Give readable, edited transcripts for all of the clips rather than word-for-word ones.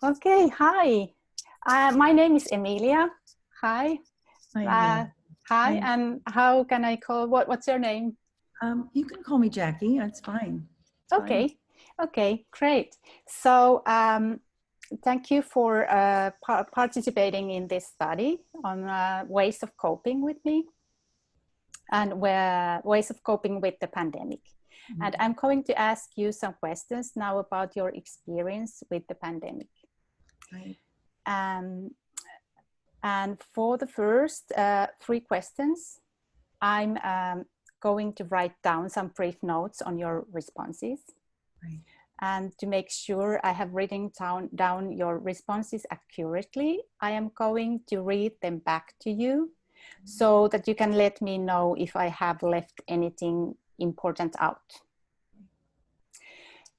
Okay, hi. My name is Emilia. Hi. Hi, Uh, Emilia. Hi, Hi. and how can I call, what's your name? You can call me Jackie. That's fine. It's fine. Okay, okay, great. So thank you for participating in this study on ways of coping with me and ways of coping with the pandemic. And I'm going to ask you some questions now about your experience with the pandemic. Right. And for the first three questions, I'm going to write down some brief notes on your responses. Right. And to make sure I have written down your responses accurately, I am going to read them back to you so that you can let me know if I have left anything important out.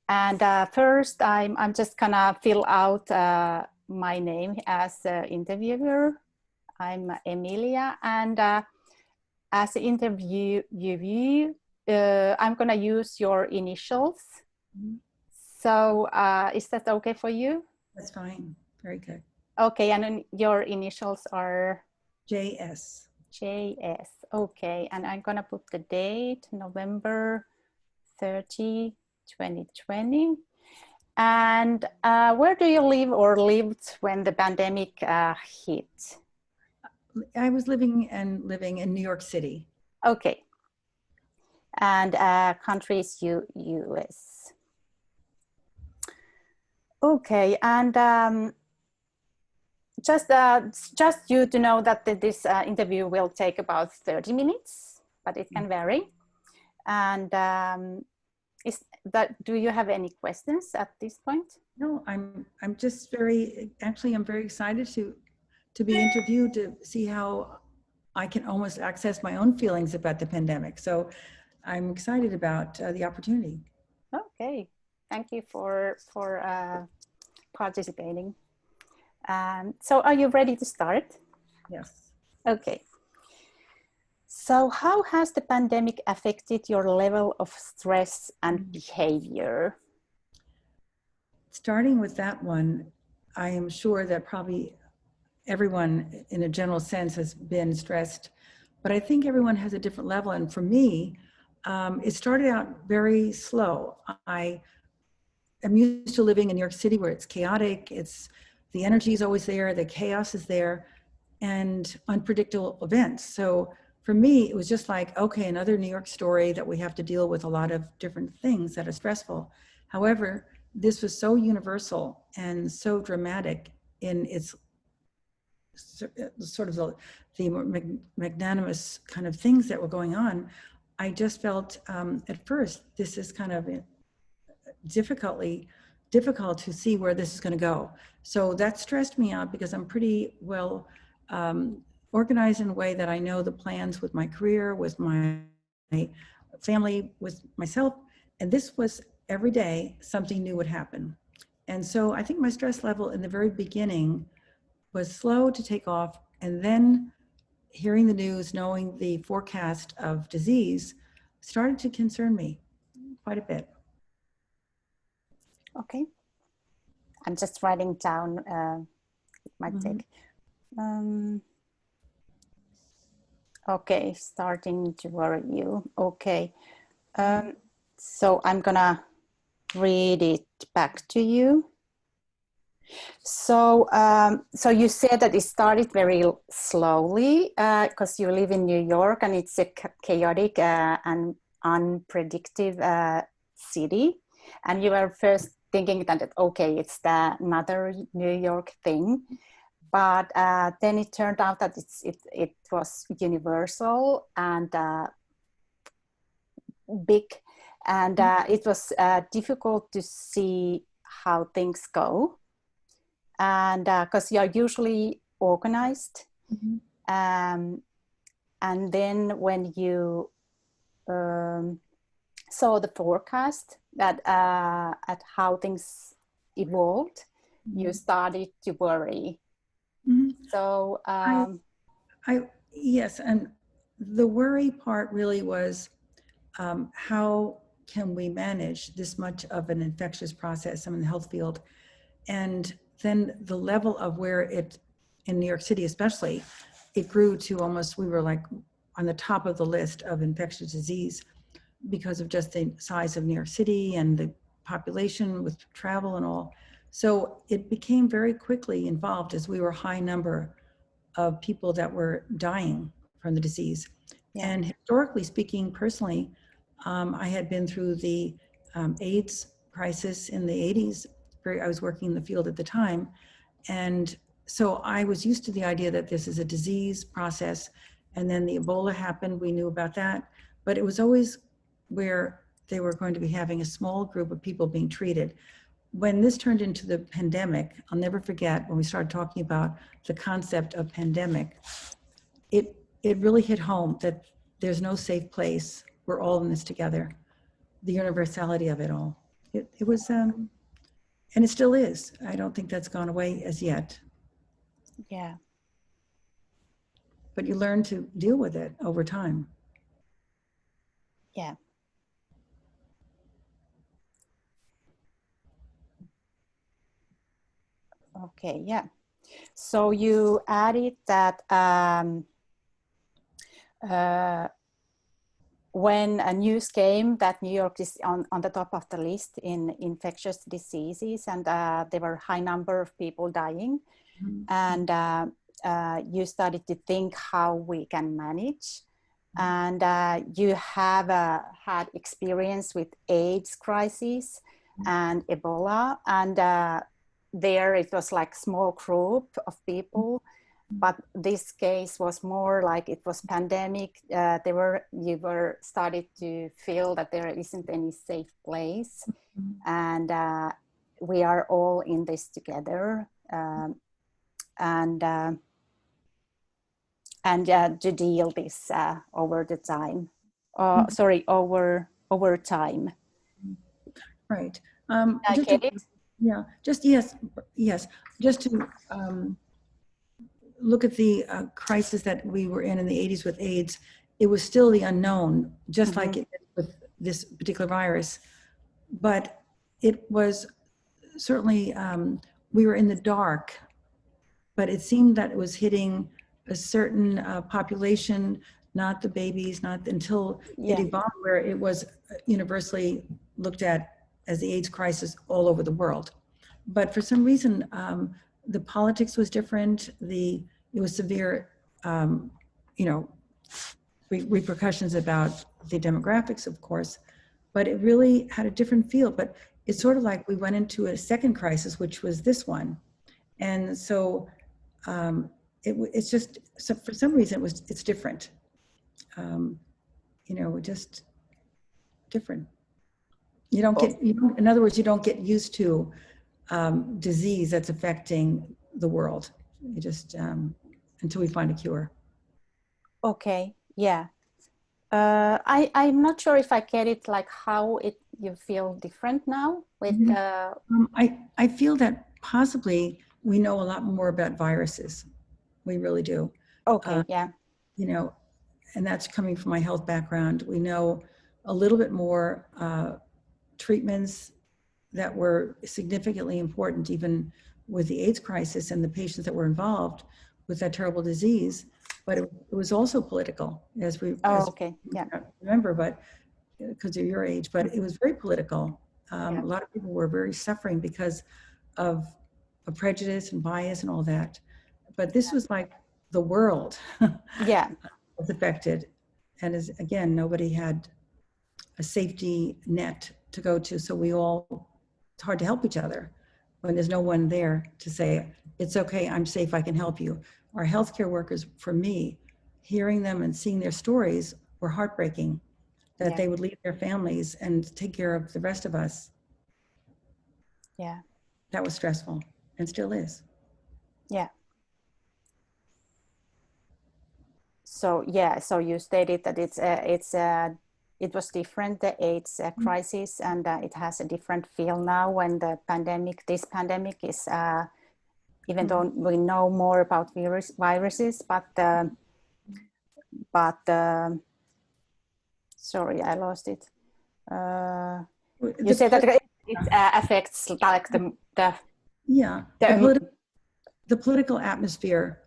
And first, I'm just gonna fill out my name as an interviewer. I'm Emilia, and as an interviewee, I'm gonna use your initials. So is that okay for you? That's fine. Very good. Okay, and then your initials are? JS. JS, okay. And I'm gonna put the date, November 30, 2020. And where do you live or lived when the pandemic hit? I was living in New York City. Okay. And country is US. Okay, and just you to know that this interview will take about 30 minutes, but it can vary. And do you have any questions at this point? No, I'm just I'm very excited to be interviewed to see how I can almost access my own feelings about the pandemic. So I'm excited about the opportunity. Okay, thank you for participating. So are you ready to start? Yes. Okay. So how has the pandemic affected your level of stress and behavior? Starting with that one, I am sure that probably everyone in a general sense has been stressed, but I think everyone has a different level. And for me, it started out very slow. I am used to living in New York City where it's chaotic, the energy is always there, the chaos is there, and unpredictable events. So for me, it was just like, okay, another New York story that we have to deal with a lot of different things that are stressful. However, this was so universal and so dramatic in its sort of the magnanimous kind of things that were going on. I just felt at first this is kind of difficult to see where this is going to go. So that stressed me out because I'm pretty well organized in a way that I know the plans with my career, with my family, with myself. And this was every day something new would happen. And so I think my stress level in the very beginning was slow to take off. And then hearing the news, knowing the forecast of disease started to concern me quite a bit. Okay. I'm just writing down, it might take. Okay, starting to worry you. Okay. So I'm gonna read it back to you. So, so you said that it started very slowly because you live in New York and it's a chaotic and unpredictable city. And you were first thinking that, okay, it's another New York thing. But then it turned out that it was universal and big. And it was difficult to see how things go. And because you're usually organized. And then when you saw the forecast that at how things evolved, you started to worry. So yes, and the worry part really was how can we manage this much of an infectious process in the health field? And then the level of where it, in New York City especially, it grew to almost, we were like on the top of the list of infectious disease because of just the size of New York City and the population with travel and all. So it became very quickly involved as we were a high number of people that were dying from the disease. Yeah. And historically speaking, personally, I had been through the AIDS crisis in the 80s. I was working in the field at the time. And so I was used to the idea that this is a disease process. And then the Ebola happened, we knew about that. But it was always where they were going to be having a small group of people being treated. When this turned into the pandemic, I'll never forget when we started talking about the concept of pandemic, it really hit home that there's no safe place. We're all in this together. The universality of it all. It was, and it still is. I don't think that's gone away as yet. Yeah. But you learn to deal with it over time. Yeah. Okay, yeah. So you added that when a news came that New York is on the top of the list in infectious diseases, and there were a high number of people dying, and you started to think how we can manage. And you have had experience with AIDS crisis and Ebola, and there it was like small group of people, but this case was more like it was pandemic. You were started to feel that there isn't any safe place, and we are all in this together, and to deal this over the time. Sorry, over time. Right. I get it. Yeah, just yes. Just to look at the crisis that we were in the 80s with AIDS, it was still the unknown, just like it is with this particular virus. But it was certainly, we were in the dark, but it seemed that it was hitting a certain population, not the babies, not until it evolved where it was universally looked at as the AIDS crisis all over the world. But for some reason, the politics was different. It was severe, repercussions about the demographics, of course, but it really had a different feel. But it's sort of like we went into a second crisis, which was this one. And so it's just, so for some reason, it's different. Just different. You don't get, in other words, you don't get used to disease that's affecting the world. You just, until we find a cure. Okay, yeah. I'm not sure if I get it, like how you feel different now with I feel that possibly we know a lot more about viruses. We really do. Okay, yeah. And that's coming from my health background. We know a little bit more treatments that were significantly important, even with the AIDS crisis and the patients that were involved with that terrible disease. But it was also political, as remember, but because of your age, but it was very political. A lot of people were very suffering because of a prejudice and bias and all that. But this was like the world was affected. And again, nobody had a safety net to go to. So it's hard to help each other when there's no one there to say, it's okay, I'm safe, I can help you. Our healthcare workers, for me, hearing them and seeing their stories were heartbreaking, that they would leave their families and take care of the rest of us. Yeah. That was stressful and still is. Yeah. So you stated that it was different, the AIDS crisis, and it has a different feel now when this pandemic is, even though we know more about viruses, but sorry, I lost it. You said that it affects like the Yeah, The, the political atmosphere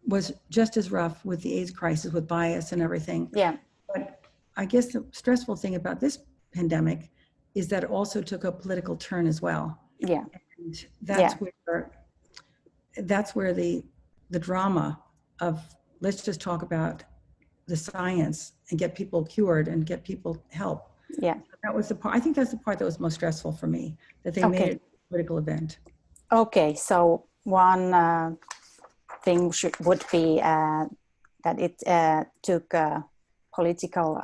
was just as rough with the AIDS crisis, with bias and everything. yeah, But I guess the stressful thing about this pandemic is that it also took a political turn as well. yeah, And yeah, that's where the drama of, let's just talk about the science and get people cured and get people help. yeah. That was the part, I think that's the part that was most stressful for me, that they made Okay. it a political event. Okay. So one thing would be that it took a political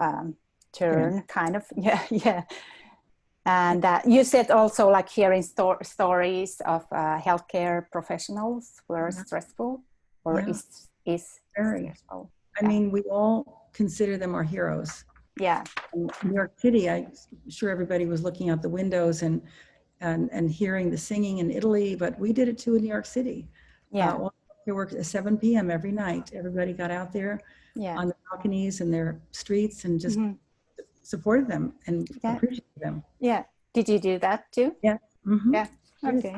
turn, Yeah. kind of. Yeah, yeah. And you said also like hearing stories of healthcare professionals were Yeah. stressful, or Yeah. is Very. stressful. I mean, we all consider them our heroes. Yeah, In New York City, I'm sure everybody was looking out the windows and hearing the singing in Italy, but we did it too in New York City. yeah, All they worked at 7 p.m. every night. Everybody got out there yeah, on the balconies and their streets and just hmm, supported them and yeah, appreciated them. yeah. Did you do that too? Yeah. Mm-hmm. Yeah. Okay.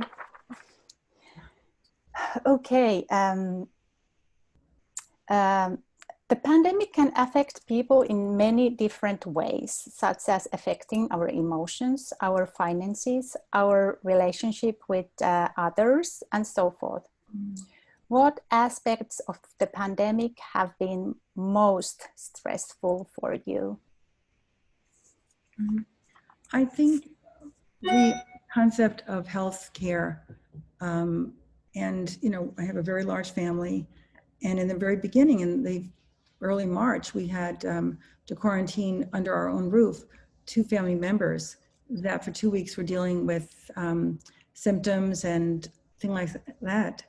Okay. Um, the pandemic can affect people in many different ways, such as affecting our emotions, our finances, our relationship with others, and so forth. What aspects of the pandemic have been most stressful for you? I think the concept of health care, and I have a very large family, and in the very beginning, in the early March, we had to quarantine under our own roof 2 family members that for 2 weeks were dealing with symptoms and things like that.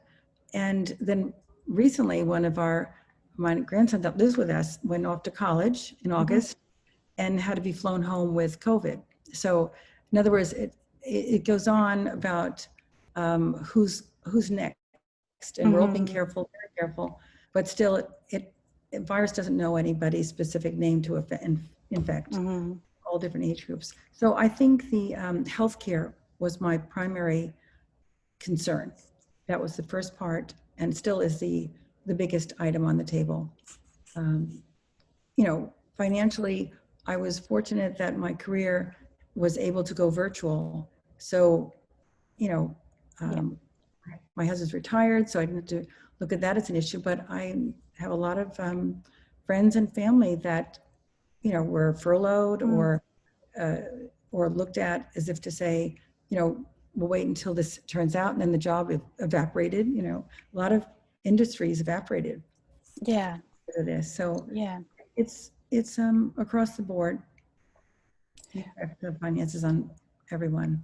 And then recently, my grandson that lives with us went off to college in August and had to be flown home with COVID. So, in other words, it goes on about who's next, and we're all being careful, very careful, but still, it virus doesn't know anybody's specific name to infect all different age groups. So I think the healthcare was my primary concern. That was the first part, and still is the biggest item on the table. Financially, I was fortunate that my career was able to go virtual. So, you know, um, my husband's retired, so I didn't have to look at that as an issue. But I have a lot of friends and family that, were furloughed or looked at as if to say, we'll wait until this turns out, and then the job evaporated. A lot of industries evaporated. Yeah. Of this, so yeah. it's across the board. The effect of finances on everyone.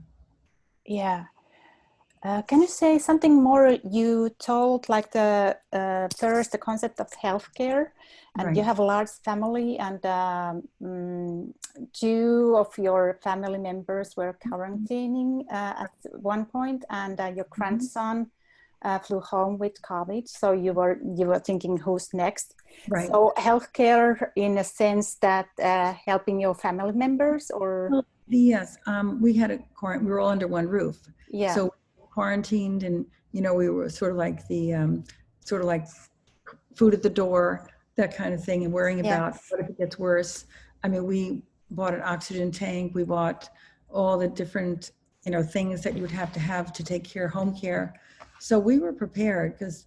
Yeah. Can you say something more? You told like the first the concept of healthcare, and Right. you have a large family, and 2 of your family members were quarantining at one point, and your grandson flew home with COVID. So you were thinking, who's next? Right. So healthcare, in a sense that helping your family members, or Well, yes, we had we were all under one roof. yeah. So quarantined, and we were sort of like food at the door, that kind of thing, and worrying about what if it gets worse. I mean, we bought an oxygen tank. We bought all the different things that you would have to take care, home care. So we were prepared because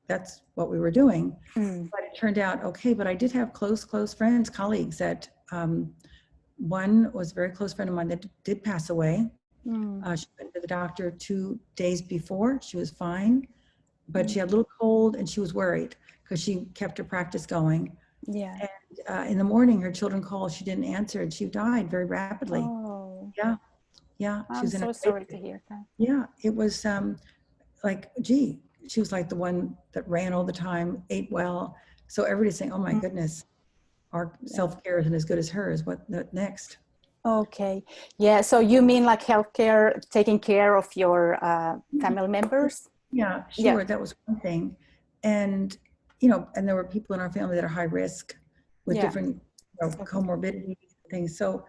that's what we were doing. But it turned out okay. But I did have close friends, colleagues that one was a very close friend of mine that did pass away. She went to the doctor 2 days before. She was fine, but she had a little cold and she was worried because she kept her practice going. Yeah. And in the morning, her children called. She didn't answer, and she died very rapidly. Oh. Yeah. She I'm was so sorry to hear that. Yeah, it was she was like the one that ran all the time, ate well. So everybody's saying, "Oh my goodness, our self-care isn't as good as hers. What next?" Okay. Yeah. So you mean like healthcare, taking care of your family members? Yeah, sure. That was one thing. And, and there were people in our family that are high risk with different comorbidities and things. So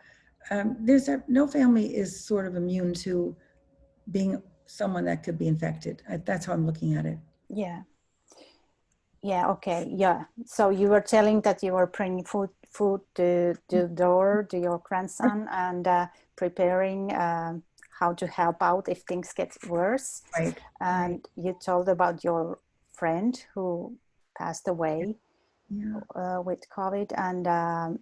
no family is sort of immune to being someone that could be infected. That's how I'm looking at it. Yeah. Yeah. Okay. Yeah. So you were telling that you were bringing food to the door to your grandson and preparing how to help out if things get worse. Right. And you told about your friend who passed away with COVID, and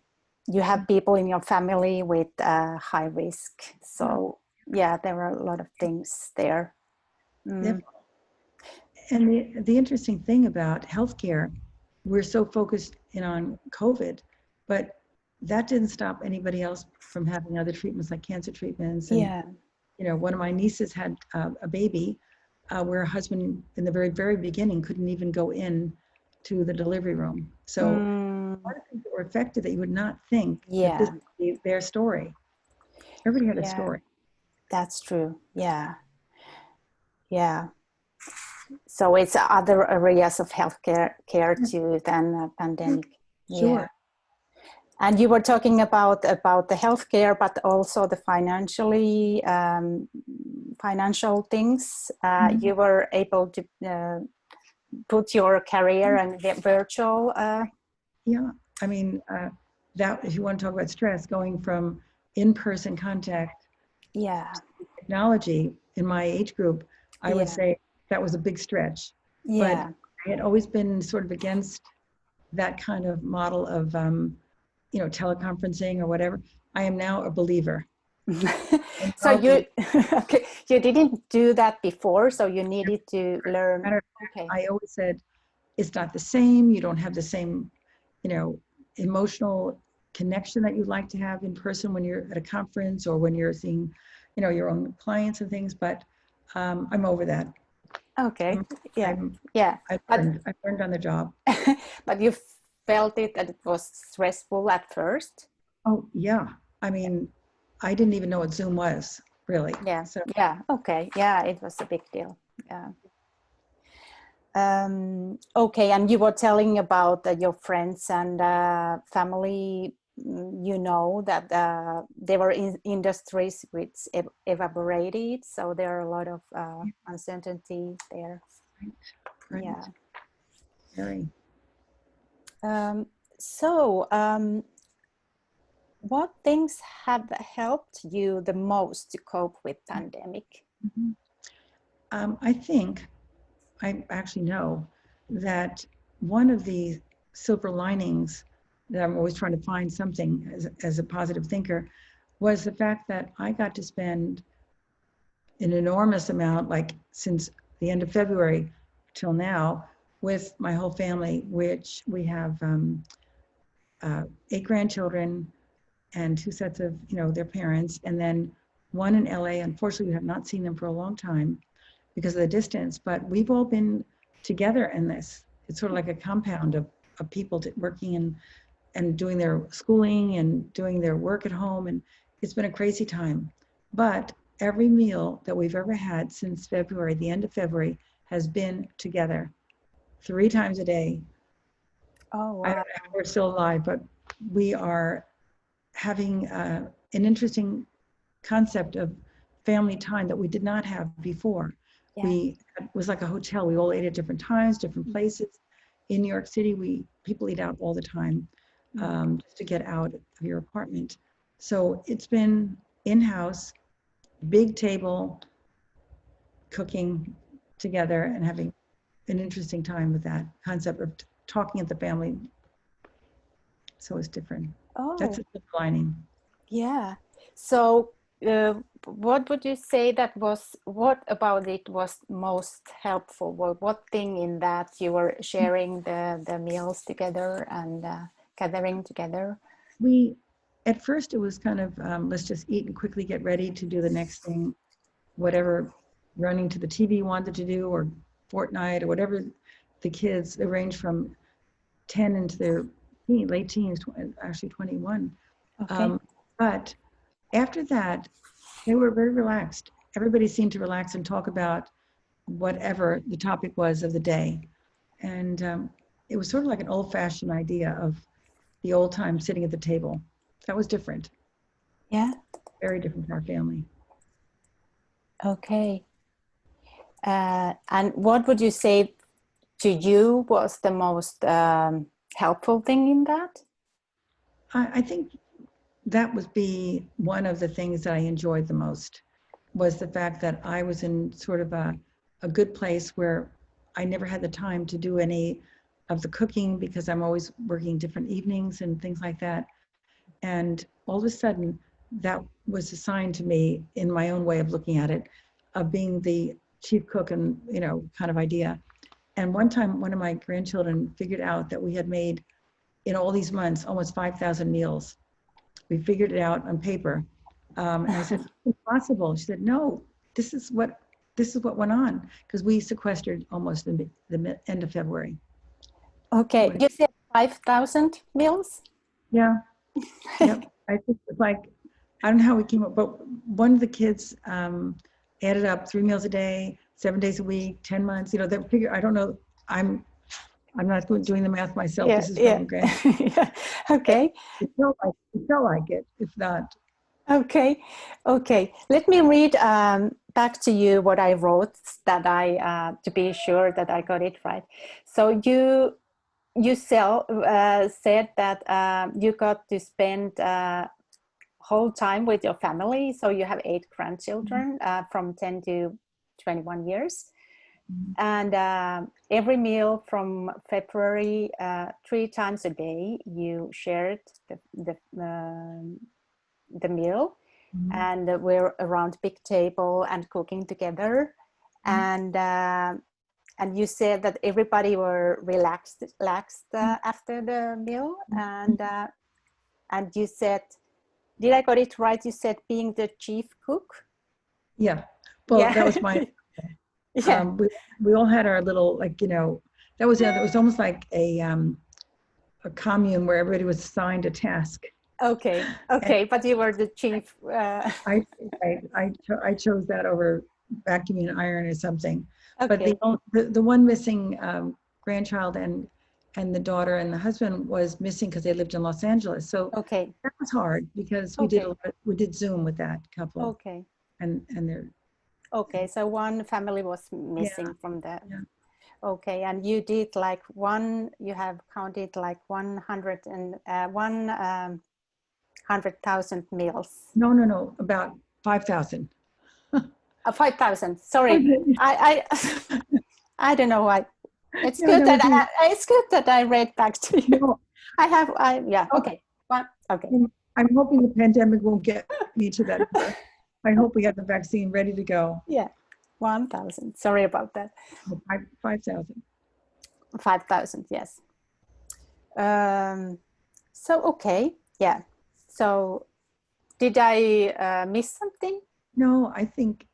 you have people in your family with high risk. So yeah, there were a lot of things there. And the interesting thing about healthcare, we're so focused in on COVID, but that didn't stop anybody else from having other treatments like cancer treatments. And, you know, one of my nieces had a baby where her husband in the very, very beginning couldn't even go in to the delivery room. So a lot of things that were affected that you would not think that this would be their story. Everybody had a story. That's true. Yeah. Yeah. So it's other areas of healthcare too than pandemic. Sure. Yeah. And you were talking about the healthcare, but also the financial things. You were able to put your career and get virtual. Yeah, I mean, that if you want to talk about stress, going from in-person contact, to technology in my age group, I would say that was a big stretch. But I had always been sort of against that kind of model of, you know, teleconferencing or whatever. I am now a believer. So you you didn't do that before, so you needed to learn. Okay. I always said it's not the same. You don't have the same, you know, emotional connection that you'd like to have in person when you're at a conference or when you're seeing, you know, your own clients and things. But I'm over that. Okay. I've learned on the job. But you felt that it was stressful at first? Oh yeah. I mean, I didn't even know what Zoom was, really. Yeah. So. Yeah. Okay. Yeah, it was a big deal. Yeah. Okay, and you were telling about your friends and family. You know that there were industries which evaporated, so there are a lot of uncertainty there. Right. Yeah. Very. What things have helped you the most to cope with pandemic? I think, I actually know that one of the silver linings that I'm always trying to find something as a positive thinker was the fact that I got to spend an enormous amount, like since the end of February till now, with my whole family, which we have 8 grandchildren and 2 sets of, you know, their parents, and then one in LA. Unfortunately, we have not seen them for a long time because of the distance, but we've all been together in this. It's sort of like a compound of people working and doing their schooling and doing their work at home. And it's been a crazy time. But every meal that we've ever had since February, the end of February, has been together 3 times a day. Oh, wow. I don't know if we're still alive, but we are having an interesting concept of family time that we did not have before. It was like a hotel. We all ate at different times, different places. In New York City, people eat out all the time just to get out of your apartment. So it's been in-house, big table, cooking together and having an interesting time with that concept of talking at the family. So it's different. That's a silver lining. Yeah. So what would you say what about it was most helpful? What thing in that you were sharing the meals together and gathering together? At first it was kind of, let's just eat and quickly get ready to do the next thing, whatever running to the TV wanted to do, or Fortnite, or whatever the kids, they range from 10 into their late teens, actually 21. Okay. But after that, they were very relaxed. Everybody seemed to relax and talk about whatever the topic was of the day. And it was sort of like an old-fashioned idea of the old time sitting at the table. That was different. Yeah. Very different for our family. Okay. And what would you say to you was the most helpful thing in that? I think that would be one of the things that I enjoyed the most, was the fact that I was in sort of a good place where I never had the time to do any of the cooking because I'm always working different evenings and things like that. And all of a sudden, that was assigned to me in my own way of looking at it, of being the chief cook and, kind of idea. And one time, one of my grandchildren figured out that we had made, in all these months, almost 5,000 meals. We figured it out on paper. And I said, "It's possible." She said, "No, this is what went on," because we sequestered almost in the end of February. Okay, you said 5,000 meals? Yeah. Yep. I think it's like, I don't know how we came up, but one of the kids added up 3 meals a day, 7 days a week, 10 months. That figure. I don't know. I'm not doing the math myself. Yeah, This is yeah. from a grand. Yeah. Okay. It felt like it. If not. Okay. Okay. Let me read back to you what I wrote that I to be sure that I got it right. So you said that you got to spend whole time with your family. So you have 8 grandchildren from 10 to 21 years. And every meal from February, 3 times a day, you shared the meal, and we're around big table and cooking together. And you said that everybody were relaxed after the meal, and you said, did I got it right? You said being the chief cook. Yeah. Well, Yeah. that was my. Yeah. We all had our little, that was it. It was almost like a commune where everybody was assigned a task. Okay. But you were the chief. I chose that over vacuuming an iron or something. Okay. But the one missing grandchild and the daughter and the husband was missing because they lived in Los Angeles. So Okay. that was hard because we did Zoom with that couple. Okay. And they're. Okay, so one family was missing from that. Yeah. Okay, and you did you have counted like 100,000 meals. No, about 5,000. 5,000. Sorry, I don't know why. It's No, good it's good that I read back to you. No. Yeah. Okay. Okay. I'm hoping the pandemic won't get me to that. I hope we have the vaccine ready to go. Yeah, 1,000. Sorry about that. 5,000. 5,000. Yes. So okay. Yeah. So did I miss something? No, I think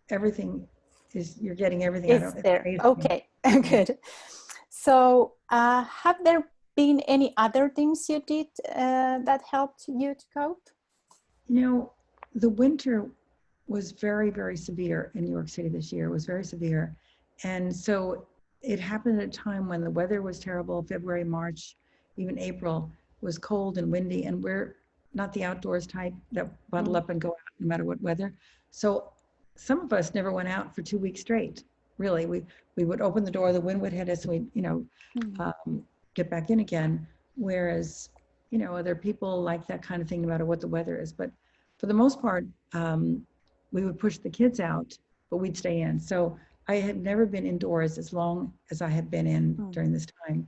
everything you're getting everything out of it. There. Okay. Good. So have there been any other things you did that helped you to cope? The winter was very, very severe in New York City this year. It was very severe. And so it happened at a time when the weather was terrible. February, March, even April was cold and windy. And we're not the outdoors type that bundle up and go out no matter what weather. So some of us never went out for 2 weeks straight. Really, we would open the door, the wind would hit us, and we'd, get back in again. Whereas, other people like that kind of thing no matter what the weather is. But for the most part, we would push the kids out, but we'd stay in. So I had never been indoors as long as I had been in during this time.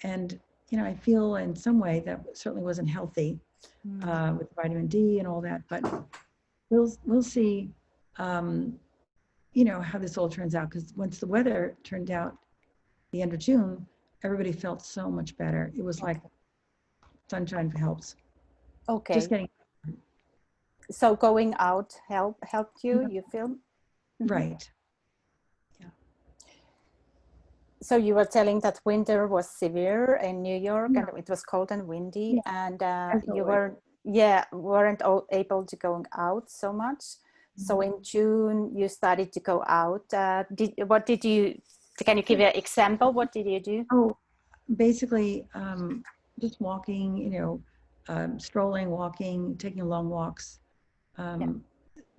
And, I feel in some way that certainly wasn't healthy with vitamin D and all that, but we'll see, how this all turns out. Because once the weather turned out the end of June, everybody felt so much better. It was like sunshine helps. Okay. Just getting. So going out helped you, you feel? Right. Yeah. So you were telling that winter was severe in New York and it was cold and windy, and you weren't able to go out so much. So in June you started to go out. Can you give an example? What did you do? Oh, basically just walking, strolling, walking, taking long walks.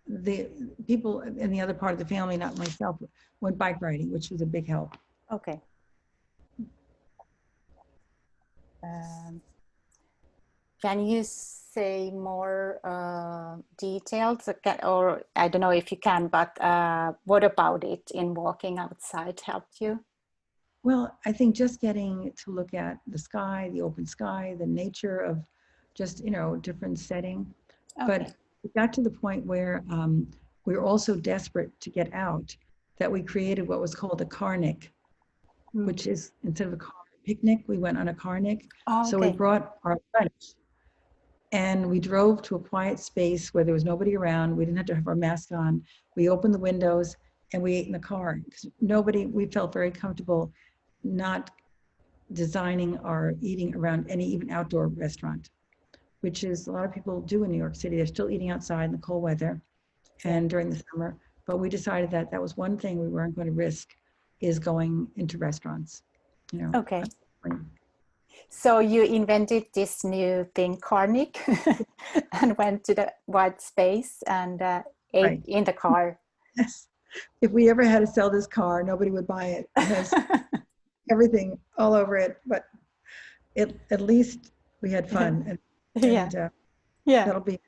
the people in the other part of the family, not myself, went bike riding, which was a big help. Okay. Can you say more details, or I don't know if you can, but what about it in walking outside helped you? Well, I think just getting to look at the sky, the open sky, the nature of just, different setting. Okay. But it got to the point where we were all so desperate to get out that we created what was called a carnic, which is instead of a car picnic, we went on a carnic. Oh, So we okay. brought our lunch and we drove to a quiet space where there was nobody around. We didn't have to have our mask on. We opened the windows and we ate in the car because we felt very comfortable not designing or eating around any even outdoor restaurant, which is a lot of people do in New York City. They're still eating outside in the cold weather and during the summer. But we decided that that was one thing we weren't going to risk, is going into restaurants. Okay. So you invented this new thing, carnic, and went to the white space and ate in the car. Yes. If we ever had to sell this car, nobody would buy it. It has everything all over it, but at least we had fun. And that'll be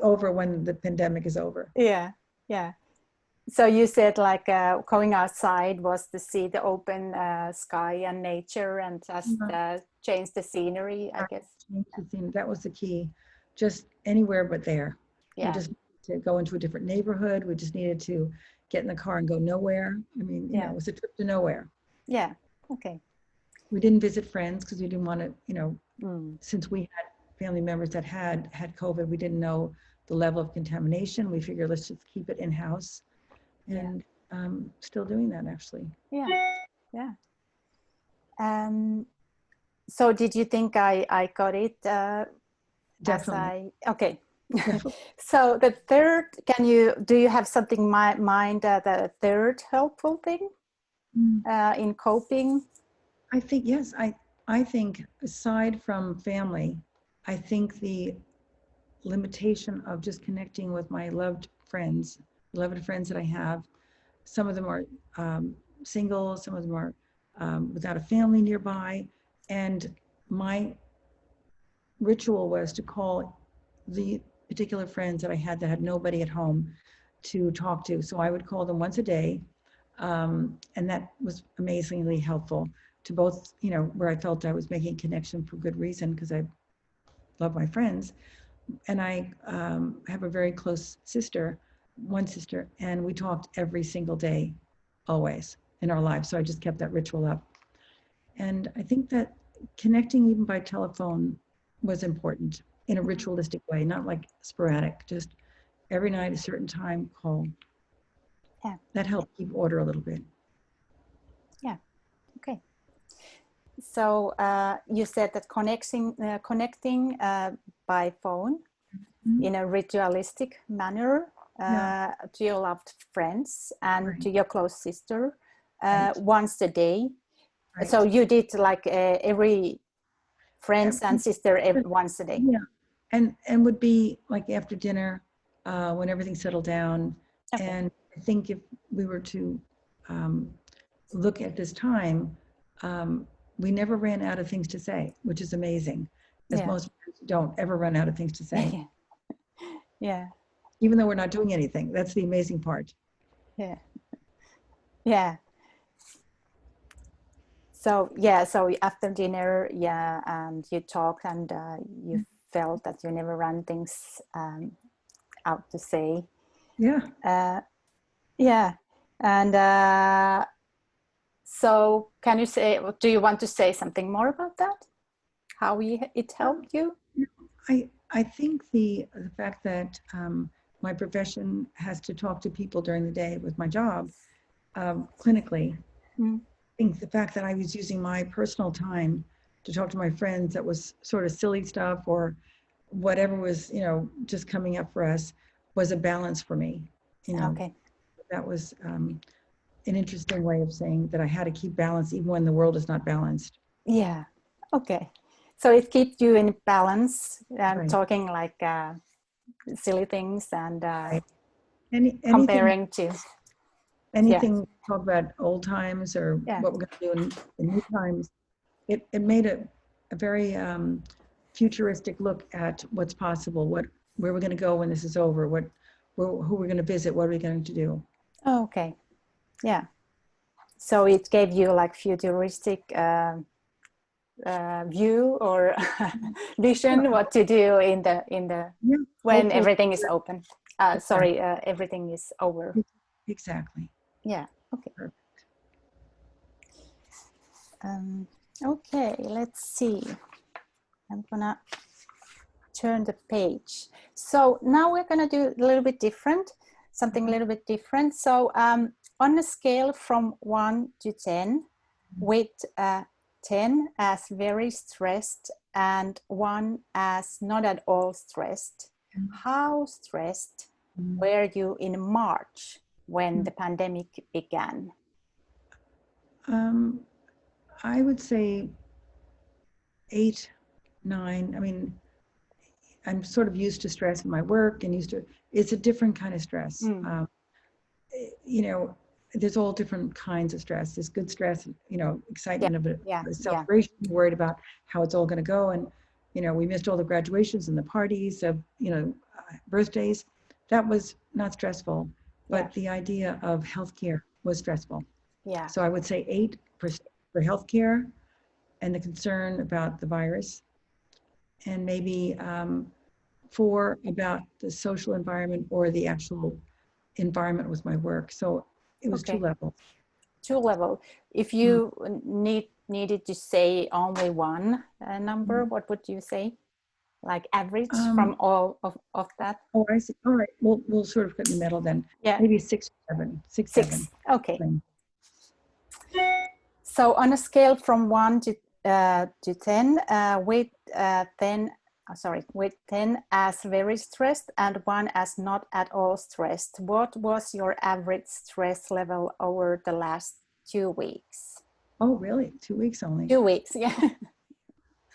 over when the pandemic is over. Yeah. So you said like going outside was to see the open sky and nature and just change the scenery, I guess. That was the key. Just anywhere but there. Yeah. We just needed to go into a different neighborhood. We just needed to get in the car and go nowhere. I mean, it was a trip to nowhere. Yeah. Okay. We didn't visit friends because we didn't want to, since we had family members that had COVID, we didn't know the level of contamination. We figured let's just keep it in-house. And still doing that, actually. Yeah. So did you think I got it? Definitely. Okay. So the third, do you have something in mind, the third helpful thing in coping? I think, yes, I think aside from family, I think the limitation of just connecting with my beloved friends that I have, some of them are single, some of them are without a family nearby. And my ritual was to call the particular friends that I had that had nobody at home to talk to. So I would call them once a day. And that was amazingly helpful to both, where I felt I was making connection for good reason because I love my friends. And I have a very close one sister, and we talked every single day, always in our lives. So I just kept that ritual up. And I think that connecting even by telephone was important in a ritualistic way, not like sporadic, just every night, a certain time, call. Yeah. That helped keep order a little bit. Yeah. Okay. So you said that connecting by phone in a ritualistic manner to your loved friends and to your close sister once a day. Right. So you did like every friends and sister once a day. Yeah, and would be like after dinner when everything settled down. Okay. And I think if we were to look at this time, we never ran out of things to say, which is amazing, as most don't ever run out of things to say. Yeah. Even though we're not doing anything, that's the amazing part. Yeah. So after dinner, and you talked and you felt that you never ran things out to say. Yeah. And so can you say, do you want to say something more about that? How it helped you? I think the fact that my profession has to talk to people during the day with my job clinically, I think the fact that I was using my personal time to talk to my friends, that was sort of silly stuff or whatever was, just coming up for us, was a balance for me. Okay. That was an interesting way of saying that I had to keep balance even when the world is not balanced. Yeah. Okay. So it keeps you in balance and Right. talking like silly things and right. anything, comparing to, anything talk about old times or Yeah. what we're going to do in new times. It made a very futuristic look at what's possible, where we're going to go when this is over, who we're going to visit, what are we going to do. Oh, okay, yeah. So it gave you like futuristic view or vision what to do in the Yeah, when hopefully. everything is open. Sorry, everything is over. Exactly. Yeah. Okay. Perfect. Okay. Let's see. I'm gonna turn the page. So now we're gonna do a little bit different, something a little bit different. So on a scale from 1 to 10, with 10 as very stressed and 1 as not at all stressed, how stressed were you in March when the pandemic began? I would say 8, 9. I mean, I'm sort of used to stress in my work and it's a different kind of stress. You know, there's all different kinds of stress. There's good stress, you know, excitement of it, celebration, worried about how it's all going to go. And, you know, we missed all the graduations and the parties of, you know, birthdays. That was not stressful, but the idea of healthcare was stressful. Yeah. So I would say 8 for healthcare and the concern about the virus, and maybe 4 about the social environment or the actual environment with my work. So it was 2 levels. 2 level. If you needed to say only one number, what would you say? Like average from all of that? Oh, I see. All right. We'll sort of put in the middle then. Yeah. Maybe 6 or 7. 6, 7. Okay. So on a scale from 1 to 10, with 10 as very stressed and 1 as not at all stressed, what was your average stress level over the last 2 weeks? Oh, really? 2 weeks only? 2 weeks, yeah.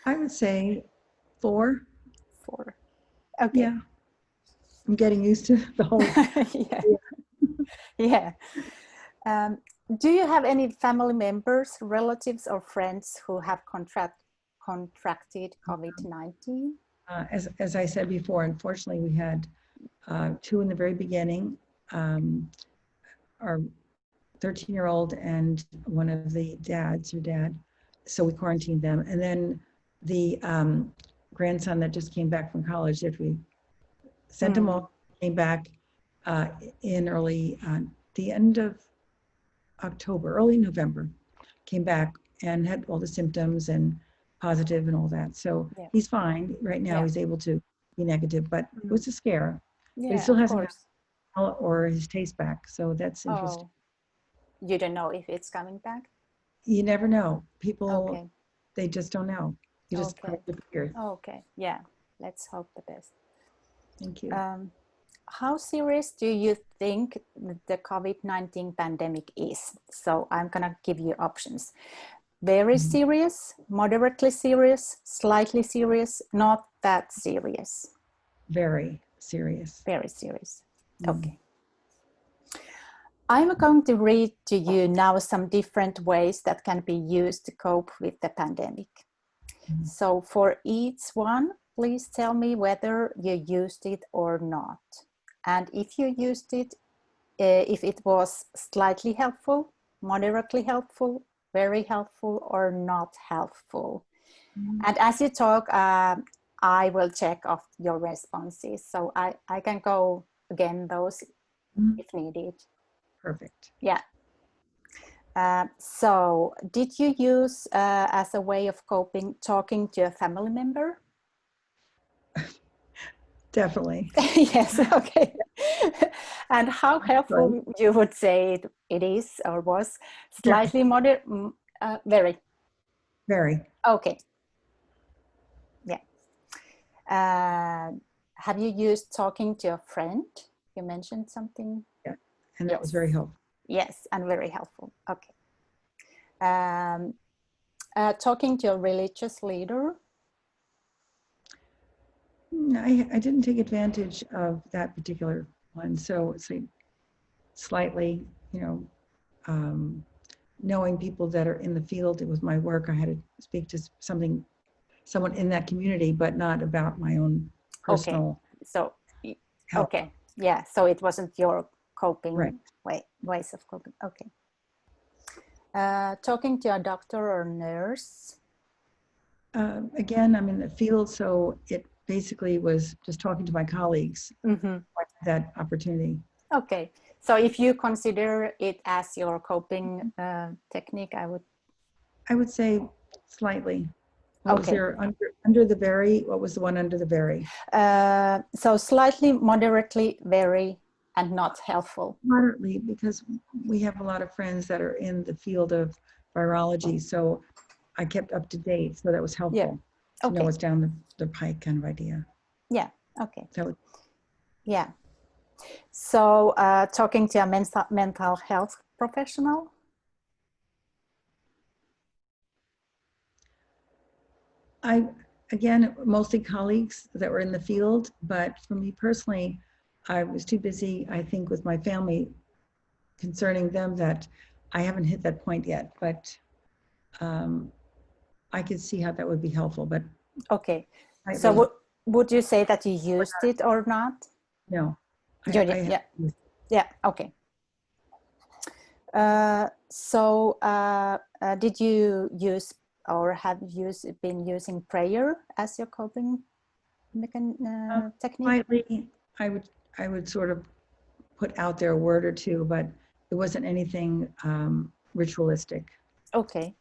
I would say 4. 4. Okay. Yeah. I'm getting used to the whole. Yeah. Do you have any family members, relatives, or friends who have contracted COVID-19? As I said before, unfortunately, we had 2 in the very beginning. Our 13-year-old and one of the dads, her dad. So we quarantined them. And then the grandson that just came back from college, if we sent him off, came back in early, the end of October, early November, came back and had all the symptoms and positive and all that. So he's fine right now. He's able to be negative, but it was a scare. But he still hasn't or his taste back. So that's interesting. You don't know if it's coming back? You never know. People, they just don't know. You just disappear. Okay, yeah. Let's hope the best. Thank you. How serious do you think the COVID-19 pandemic is? So I'm gonna give you options. Very serious, moderately serious, slightly serious, not that serious. Very serious. Very serious. Okay. I'm going to read to you now some different ways that can be used to cope with the pandemic. So for each one, please tell me whether you used it or not. And if you used it, if it was slightly helpful, moderately helpful, very helpful, or not helpful. And as you talk, I will check off your responses. So I can go again those if needed. Perfect. Yeah. So did you use as a way of coping, talking to a family member? Definitely. Yes, okay. And how helpful you would say it is or was? Slightly moderate, very? Very. Okay. Yeah. Have you used talking to a friend? You mentioned something. Yeah, and that was very helpful. Yes, and very helpful. Okay. Talking to a religious leader? I didn't take advantage of that particular one. So it's like slightly, knowing people that are in the field. It was my work. I had to speak to someone in that community, but not about my own personal So, health. okay. Yeah. So it wasn't your coping Right. ways of coping. Okay. Talking to a doctor or nurse. Again, I'm in the field, so it basically was just talking to my colleagues. That opportunity. Okay. So if you consider it as your coping technique, I would say slightly. What was there under the very? What was the one under the very? So slightly, moderately, very, and not helpful. Moderately, because we have a lot of friends that are in the field of virology, so I kept up to date. So that was helpful to know what's down the pike, kind of idea. Yeah. Okay. So. Yeah. So talking to a mental health professional. Again, mostly colleagues that were in the field, but for me personally, I was too busy, I think, with my family concerning them that I haven't hit that point yet, but I could see how that would be helpful, but. Okay. So would you say that you used it or not? No. Yeah. Okay. So did you use or have been using prayer as your coping technique? Slightly, I would sort of put out there a word or two, but it wasn't anything ritualistic. Okay.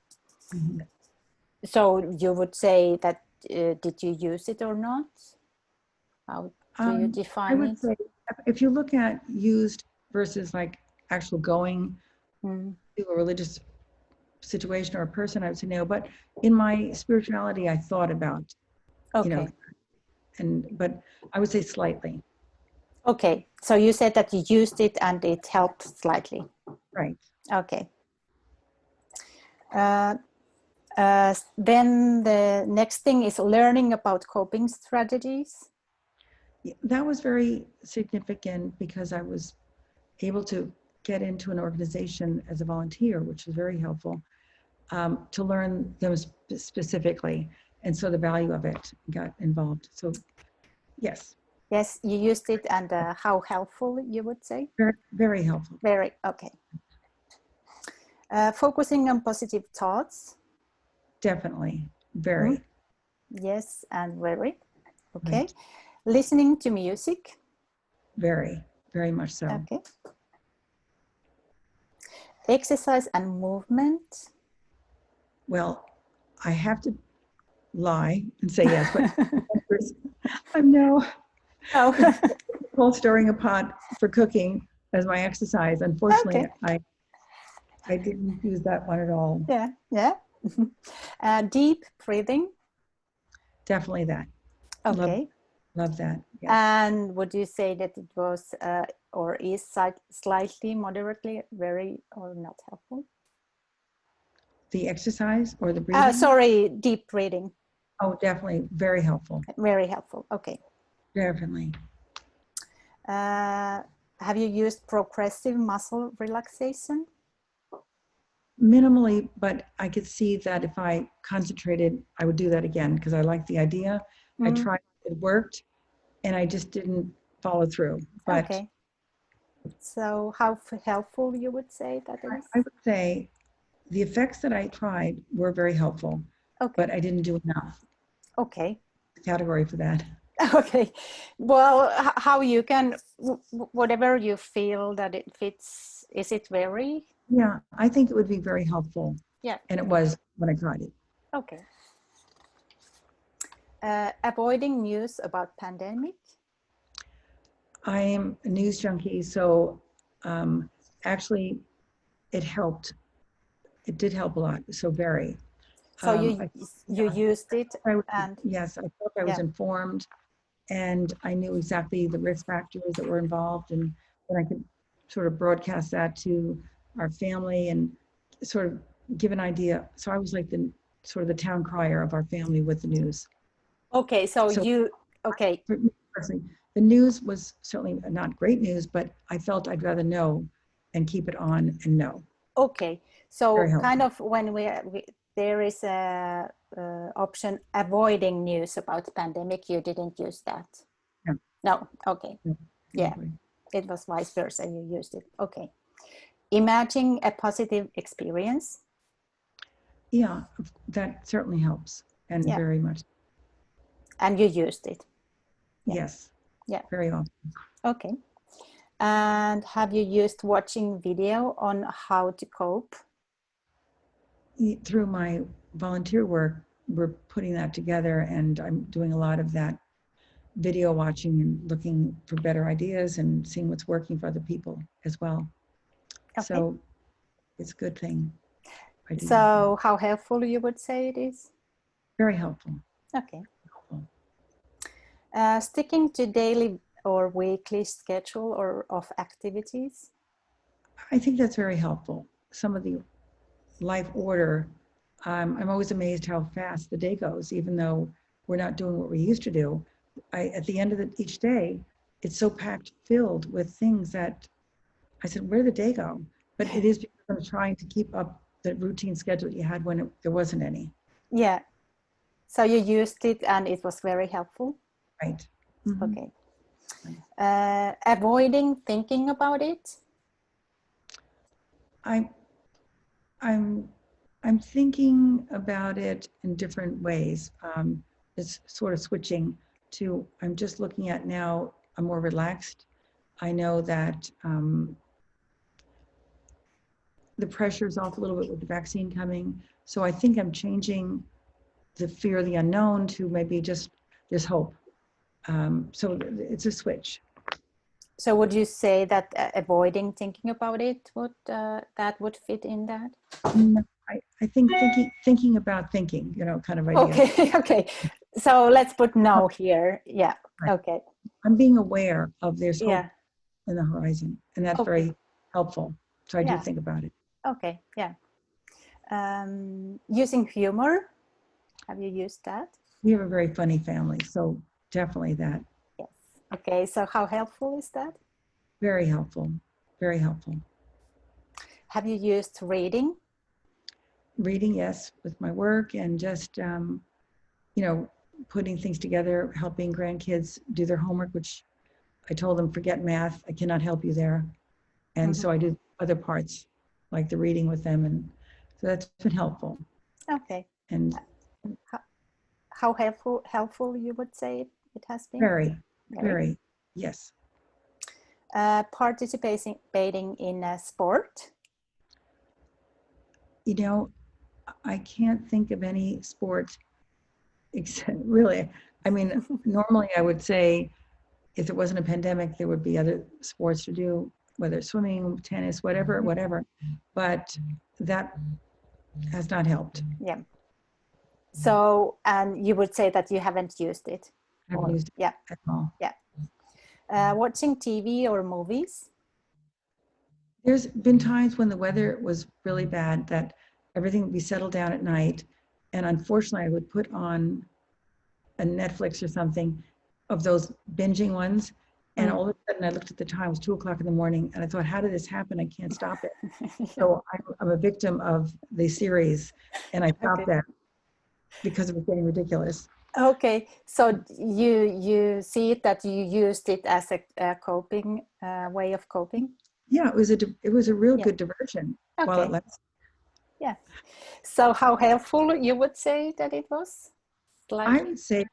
So you would say that did you use it or not? How do you define I would it? say if you look at used versus like actual going to a religious situation or a person, I would say no. But in my spirituality, I thought about, but I would say slightly. Okay, so you said that you used it and it helped slightly. Right. Okay. Then the next thing is learning about coping strategies. That was very significant because I was able to get into an organization as a volunteer, which was very helpful, to learn them specifically. And so the value of it got involved. So yes. Yes, you used it, and how helpful, you would say? Very, very helpful. Very, okay. Focusing on positive thoughts. Definitely, very. Yes, and very, okay. Right. Listening to music. Very, very much so. Okay. Exercise and movement. Well, I have to lie and say yes, but I'm no. Well, stirring a pot for cooking as my exercise. Unfortunately, I didn't use that one at all. Yeah. Deep breathing. Definitely that. Okay. Love that. Yes. And would you say that it was or is slightly, moderately, very, or not helpful? The exercise or the breathing? Sorry, deep breathing. Oh, definitely. Very helpful. Very helpful. Okay. Definitely. Have you used progressive muscle relaxation? Minimally, but I could see that if I concentrated, I would do that again because I like the idea. I tried, it worked, and I just didn't follow through. But okay. So how helpful you would say that is? I would say the effects that I tried were very helpful, but I didn't do enough. Okay. Category for that. Okay. Well, how you can, whatever you feel that it fits, is it very? Yeah, I think it would be very helpful. Yeah. And it was when I tried it. Okay. Avoiding news about pandemic. I am a news junkie, so actually it helped. It did help a lot, so very. So you used it? Yes, I felt I was informed, and I knew exactly the risk factors that were involved, and then I could sort of broadcast that to our family and sort of give an idea. So I was like the sort of the town crier of our family with the news. Okay, so you, personally, the news was certainly not great news, but I felt I'd rather know and keep it on and know. Okay, so Very helpful. kind of when there is a option avoiding news about pandemic, you didn't use that. No. No. Okay. No. Yeah, it was vice versa. You used it. Okay. Imagine a positive experience. Yeah, that certainly helps, and Yeah. very much. And you used it. Yeah. Yes. Yeah. Very often. Okay. And have you used watching video on how to cope? Through my volunteer work, we're putting that together, and I'm doing a lot of that video watching and looking for better ideas and seeing what's working for other people as well. Okay. So it's a good thing. So how helpful you would say it is? Very helpful. Okay. Sticking to daily or weekly schedule or of activities? I think that's very helpful. Some of the life order, I'm always amazed how fast the day goes, even though we're not doing what we used to do. At the end of each day, it's so packed filled with things that I said, where did the day go? But it is because I'm trying to keep up the routine schedule you had when there wasn't any. Yeah. So you used it and it was very helpful? Right. Mm-hmm. Okay. Avoiding thinking about it? I'm thinking about it in different ways. It's sort of switching to, I'm just looking at now, I'm more relaxed. I know that the pressure's off a little bit with the vaccine coming. So I think I'm changing the fear of the unknown to maybe just there's hope. So it's a switch. So would you say that avoiding thinking about it would that would fit in that? No, I think thinking about thinking, kind of idea. Okay, okay. So let's put no here. Yeah. Right. Okay. I'm being aware of there's hope Yeah. in the horizon, and that's Okay. very helpful. So I do Yeah. think about it. Okay. Yeah. Using humor. Have you used that? We have a very funny family, so definitely that. Yes. Okay. So how helpful is that? Very helpful. Very helpful. Have you used reading? Reading, yes, with my work, and just putting things together, helping grandkids do their homework, which I told them, forget math, I cannot help you there. And so I do other parts, like the reading with them, and so that's been helpful. Okay. And how helpful you would say it has been? Very, yes. Participating in a sport? I can't think of any sport except really, I mean, normally I would say if it wasn't a pandemic, there would be other sports to do, whether swimming, tennis, whatever, but that has not helped. Yeah. So, and you would say that you haven't used it? I haven't used it at all. Yeah. Watching TV or movies? There's been times when the weather was really bad that everything would be settled down at night. And unfortunately, I would put on a Netflix or something of those binging ones. And all of a sudden I looked at the time, it was 2:00 in the morning. And I thought, how did this happen? I can't stop it. So I'm a victim of the series, and I stopped that because it was getting ridiculous. Okay, so you see it that you used it as a coping way of coping? Yeah, it was a real good diversion while it lasted. Yeah. So how helpful you would say that it was? I would say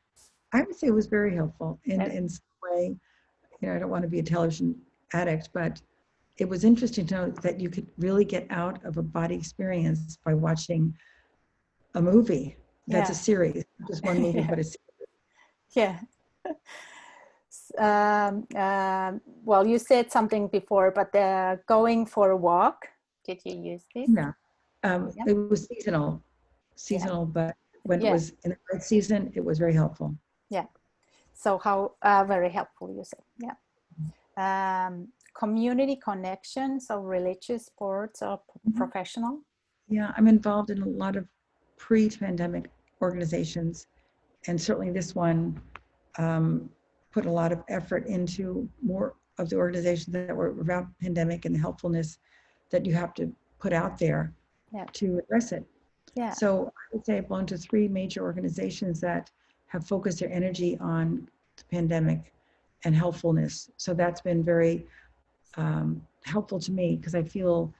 it was very helpful in some way. I don't want to be a television addict, but it was interesting to know that you could really get out of a body experience by watching a movie. That's a series, not just one movie, but a series. Yeah. Well, you said something before, but going for a walk, did you use this? Yeah. It was seasonal, but when it was in the right season, it was very helpful. Yeah. So how very helpful, you said. Yeah. Community connections, so religious, sports, or professional? Yeah, I'm involved in a lot of pre-pandemic organizations, and certainly this one put a lot of effort into more of the organizations that were about pandemic and the helpfulness that you have to put out there to address it. Yeah. So I would say I belong to 3 major organizations that have focused their energy on the pandemic and helpfulness. So that's been very helpful to me because I feel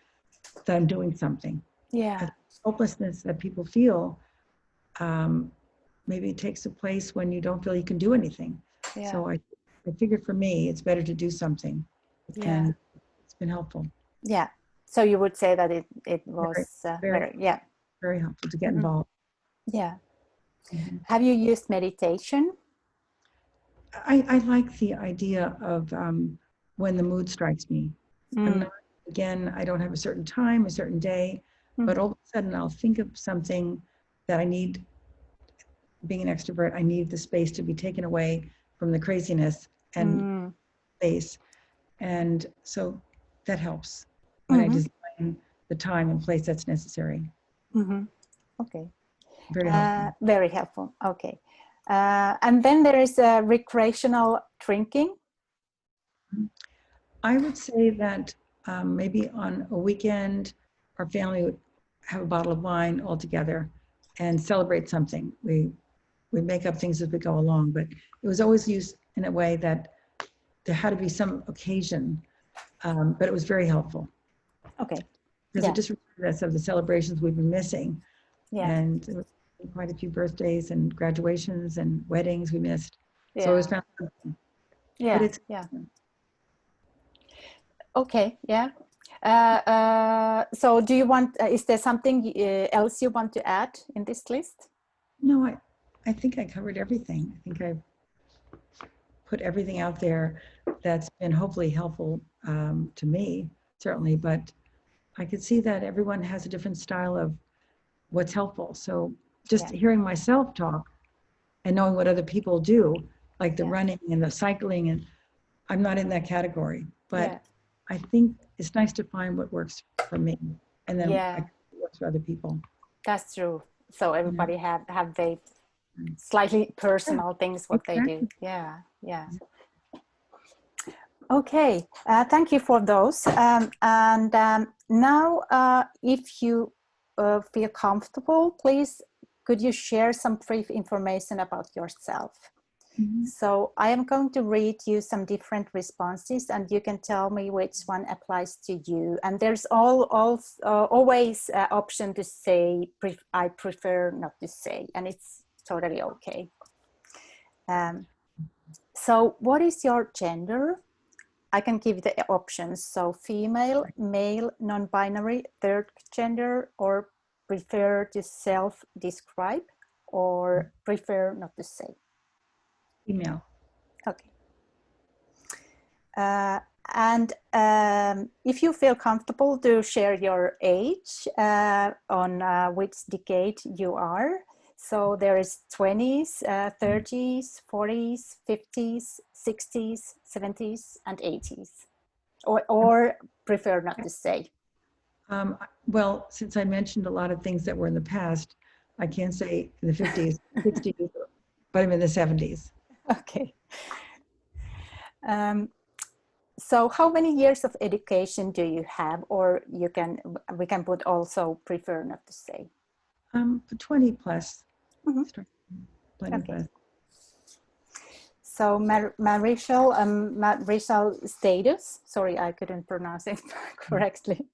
that I'm doing something. Yeah. Hopelessness that people feel, maybe it takes a place when you don't feel you can do anything. Yeah. So I figured for me, it's better to do something. Yeah. And it's been helpful. Yeah. So you would say that it was very helpful to get involved. Yeah. Have you used meditation? I like the idea of when the mood strikes me. I'm not, again, I don't have a certain time, a certain day, but all of a sudden I'll think of something that I need. Being an extrovert, I need the space to be taken away from the craziness and space. And so that helps when I design the time and place that's necessary. Okay. Very helpful. Very helpful. Okay. And then there is recreational drinking. I would say that maybe on a weekend, our family would have a bottle of wine all together and celebrate something. We make up things as we go along, but it was always used in a way that there had to be some occasion, but it was very helpful. Okay. Because it just reminded us of the celebrations we've been missing. Yeah. And there were quite a few birthdays and graduations and weddings we missed. Yeah. So it was found something. Yeah. But it's, okay. Yeah. So do you want, is there something else you want to add in this list? No, I think I covered everything. I think I put everything out there that's been hopefully helpful to me, certainly, but I could see that everyone has a different style of what's helpful. So just hearing myself talk and knowing what other people do, like the running and the cycling, and I'm not in that category, but I think it's nice to find what works for me and then what works for other people. That's true. So everybody have their slightly personal things, what they do. Yeah. Yeah. Okay. Thank you for those. Now, if you feel comfortable, please, could you share some brief information about yourself? So I am going to read you some different responses and you can tell me which one applies to you. And there's always an option to say, I prefer not to say, and it's totally okay. So what is your gender? I can give the options. So female, male, non-binary, third gender, or prefer to self-describe, or prefer not to say. Female. Okay. And if you feel comfortable to share your age on which decade you are. So there is 20s, 30s, 40s, 50s, 60s, 70s, and 80s, or prefer not to say. Well, since I mentioned a lot of things that were in the past, I can't say in the 50s, 60s, but I'm in the 70s. Okay. So how many years of education do you have, or we can put also prefer not to say? 20 plus. 20 okay. plus. So marital status, sorry, I couldn't pronounce it correctly.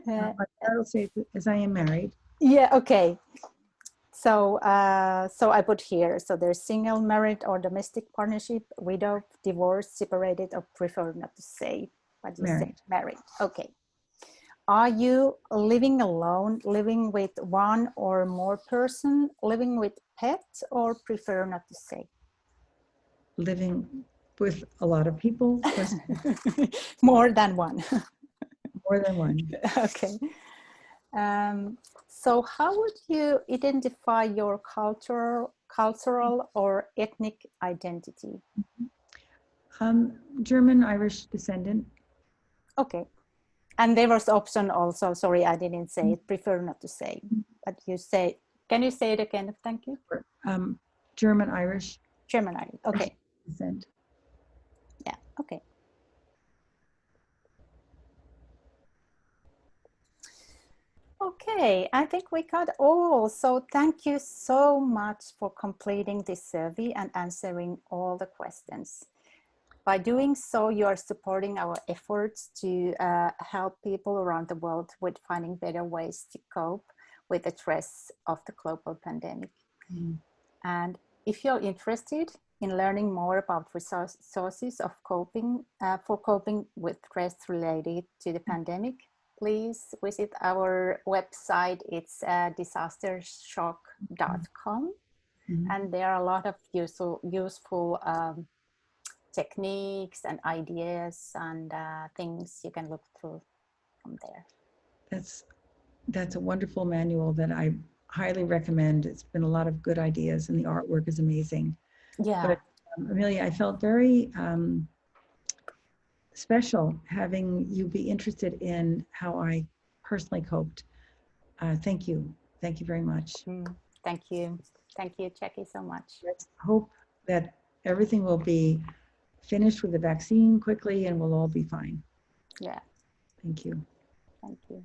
My marital status is I am married. Yeah, okay. So, so I put here, so there's single, married, or domestic partnership, widow, divorced, separated, or prefer not to say. But you say married. Okay. Are you living alone, living with one or more person, living with pets, or prefer not to say? Living with a lot of people. More than one. More than one. Okay. So how would you identify your cultural or ethnic identity? German, Irish descendant. Okay. And there was option also, sorry, I didn't say it, prefer not to say, but you say, can you say it again? Thank you. German, Irish. German, Irish, okay. Descent. Yeah, okay. Okay, I think we got all. So thank you so much for completing this survey and answering all the questions. By doing so, you are supporting our efforts to help people around the world with finding better ways to cope with the stress of the global pandemic. Mm. And if you're interested in learning more about resources of coping for coping with stress related to the pandemic, please visit our website. It's disastershock.com. Mm. And there are a lot of useful techniques and ideas and things you can look through from there. That's a wonderful manual that I highly recommend. It's been a lot of good ideas, and the artwork is amazing. Yeah. But Amelia, I felt very special having you be interested in how I personally coped. Thank you. Thank you very much. Thank you. Thank you, Jackie, so much. Let's hope that everything will be finished with the vaccine quickly and we'll all be fine. Yeah. Thank you. Thank you.